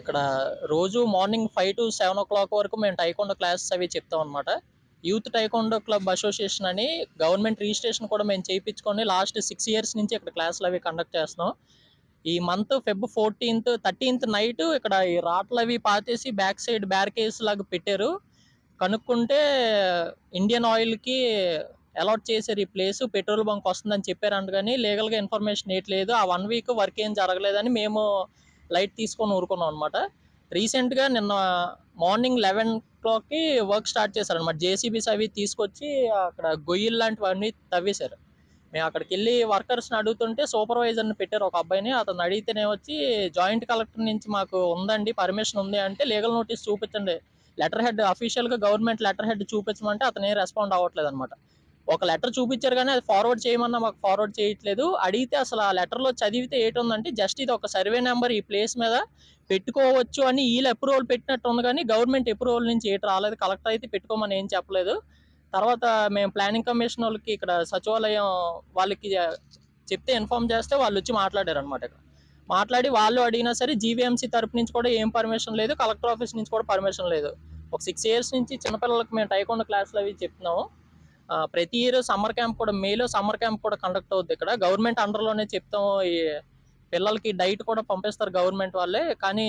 ఇక్కడ రోజు morning 5 to 7 o'clock వరకు మేము టైకోండో క్లాసెస్ అవి చెప్తాం అనమాట. యూత్ టైకోండో క్లబ్ అసోసియేషన్ అని గవర్నమెంట్ రిజిస్ట్రేషన్ కూడా మేము చేయించుకొని లాస్ట్ 6 years నుంచి ఇక్కడ క్లాసులు అవి కండక్ట్ చేస్తున్నాం. ఈ month Feb 14th 13th night ఇక్కడ ఈ రాట్లు అవి పాతేసి బ్యాక్ సైడ్ బ్యారికేడ్స్ లాగా పెట్టారు. కనుక్కుంటే ఇండియన్ ఆయిల్కి అలాట్ చేశారు ఈ ప్లేస్, పెట్రోల్ బంక్ వస్తుందని చెప్పారంట, కానీ లీగల్గా ఇన్ఫర్మేషన్ ఏటి లేదు. ఆ 1 week వర్క్ ఏం జరగలేదని మేము లైట్ తీసుకొని ఊరుకున్నాం అనమాట. రీసెంట్గా నిన్న మార్నింగ్ 11 o'clockకి వర్క్ స్టార్ట్ చేశారనమాట. జేసీబీస్ అవి తీసుకొచ్చి అక్కడ గొయ్యిలు లాంటివన్నీ తవ్వేశారు. మేము అక్కడికి వెళ్ళి వర్కర్స్ని అడుగుతుంటే సూపర్వైజర్ని పెట్టారు ఒక అబ్బాయిని. అతను అడిగితేనే వచ్చి జాయింట్ కలెక్టర్ నుంచి మాకు ఉందండి, పర్మిషన్ ఉంది అంటే, లీగల్ నోటీస్ చూపించండి, లెటర్ హెడ్ అఫీషియల్గా గవర్నమెంట్ లెటర్ హెడ్ చూపించమంటే అతను ఏం రెస్పాండ్ అవ్వట్లేదు అనమాట. ఒక లెటర్ చూపించారు కానీ అది ఫార్వర్డ్ చేయమన్నా మాకు ఫార్వర్డ్ చేయట్లేదు. అడిగితే అసలు ఆ లెటర్లో చదివితే ఏంటుందంటే జస్ట్ ఇది ఒక సర్వే నెంబర్ ఈ ప్లేస్ మీద పెట్టుకోవచ్చు అని వీళ్ళు అప్రూవల్ పెట్టినట్టు ఉంది, కానీ గవర్నమెంట్ అప్రూవల్ నుంచి ఏటి రాలేదు. కలెక్టర్ అయితే పెట్టుకోమని ఏం చెప్పలేదు. తర్వాత మేము ప్లానింగ్ కమిషన్ వాళ్ళకి ఇక్కడ సచివాలయం వాళ్ళకి చెప్తే ఇన్ఫార్మ్ చేస్తే వాళ్ళు వచ్చి మాట్లాడారు అనమాట. ఇక్కడ మాట్లాడి వాళ్ళు అడిగినా సరే జీవీఎంసీ తరపు నుంచి కూడా ఏం పర్మిషన్ లేదు, కలెక్టర్ ఆఫీస్ నుంచి కూడా పర్మిషన్ లేదు. ఒక 6 years నుంచి చిన్నపిల్లలకి మేము టైకోండో క్లాసులు అవి చెప్తున్నాము. ప్రతి ఇయర్ సమ్మర్ క్యాంప్ కూడా, మేలో సమ్మర్ క్యాంప్ కూడా కండక్ట్ అవుద్ది. ఇక్కడ గవర్నమెంట్ అండర్లోనే చెప్తాము. ఈ పిల్లలకి డైట్ కూడా పంపిస్తారు గవర్నమెంట్ వాళ్ళే, కానీ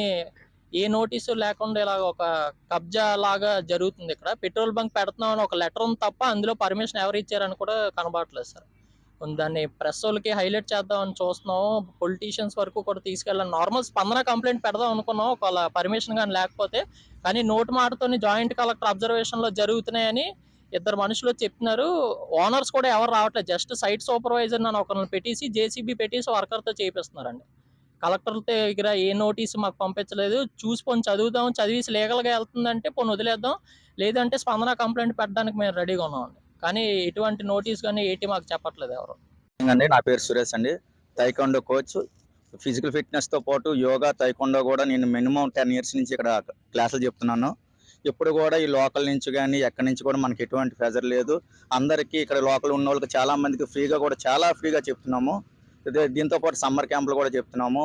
ఏ నోటీసు లేకుండా ఇలా ఒక కబ్జా లాగా జరుగుతుంది. ఇక్కడ పెట్రోల్ బంక్ పెడుతున్నామని ఒక లెటర్ ఉంది తప్ప అందులో పర్మిషన్ ఎవరు ఇచ్చారని కూడా కనబడట్లేదు సార్. దాన్ని ప్రెస్ వాళ్ళకి హైలైట్ చేద్దామని చూస్తున్నాము, పొలిటీషియన్స్ వరకు కూడా తీసుకెళ్ళాలి. నార్మల్ స్పందన కంప్లైంట్ పెడదాం అనుకున్నాం ఒకవేళ పర్మిషన్ కానీ లేకపోతే, కానీ నోటు మాటతోని జాయింట్ కలెక్టర్ అబ్జర్వేషన్లో జరుగుతున్నాయని 2 మనుషులు చెప్తున్నారు. ఓనర్స్ కూడా ఎవరు రావట్లేదు, జస్ట్ సైట్ సూపర్వైజర్ నన్ను ఒకరిని పెట్టేసి జేసీబీ పెట్టేసి వర్కర్తో చేపిస్తున్నారండి. కలెక్టర్ దగ్గర ఏ నోటీసు మాకు పంపించలేదు. చూసి పోనీ చదువుదాం, చదివేసి లీగల్గా వెళ్తుందంటే పోనీ వదిలేద్దాం, లేదంటే స్పందన కంప్లైంట్ పెట్టడానికి మేము రెడీగా ఉన్నామండి. కానీ ఎటువంటి నోటీస్ కానీ ఏంటి మాకు చెప్పట్లేదు ఎవరు. అండి, నా పేరు సురేష్ అండి, తైకోండో కోచ్. ఫిజికల్ ఫిట్నెస్తో పాటు యోగా, తైకోండో కూడా నేను మినిమం 10 years నుంచి ఇక్కడ క్లాసులు చెప్తున్నాను. ఇప్పుడు కూడా ఈ లోకల్ నుంచి కానీ ఎక్కడి నుంచి కూడా మనకి ఎటువంటి ప్రెజర్ లేదు. అందరికీ ఇక్కడ లోకల్ ఉన్న వాళ్ళకి చాలా మందికి ఫ్రీగా కూడా, చాలా ఫ్రీగా చెప్తున్నాము. దీంతో పాటు సమ్మర్ క్యాంపులు కూడా చెప్తున్నాము,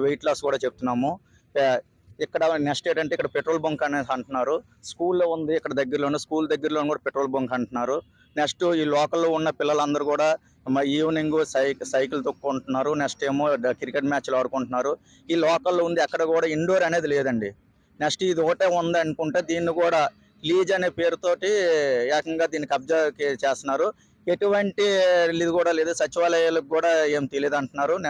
వెయిట్ లాస్ కూడా చెప్తున్నాము. ఇక్కడ నెక్స్ట్ ఏంటంటే ఇక్కడ పెట్రోల్ బంక్ అనేది అంటున్నారు, స్కూల్లో ఉంది ఇక్కడ దగ్గరలోనే, స్కూల్ దగ్గరలో కూడా పెట్రోల్ బంక్ అంటున్నారు. నెక్స్ట్ ఈ లోకల్లో ఉన్న పిల్లలందరూ కూడా ఈవినింగ్ సైకిల్ తొక్కుంటున్నారు, నెక్స్ట్ ఏమో క్రికెట్ మ్యాచ్లు ఆడుకుంటున్నారు. ఈ లోకల్లో ఉంది, అక్కడ కూడా ఇండోర్ అనేది లేదండి. నెక్స్ట్ ఇది ఒకటే ఉంది అనుకుంటే దీన్ని కూడా లీజ్ అనే పేరుతోటి ఏకంగా దీన్ని కబ్జా చేస్తున్నారు. ఎటువంటి ఇది కూడా లేదు, సచివాలయాలకు కూడా ఏం తెలియదు అంటున్నారు.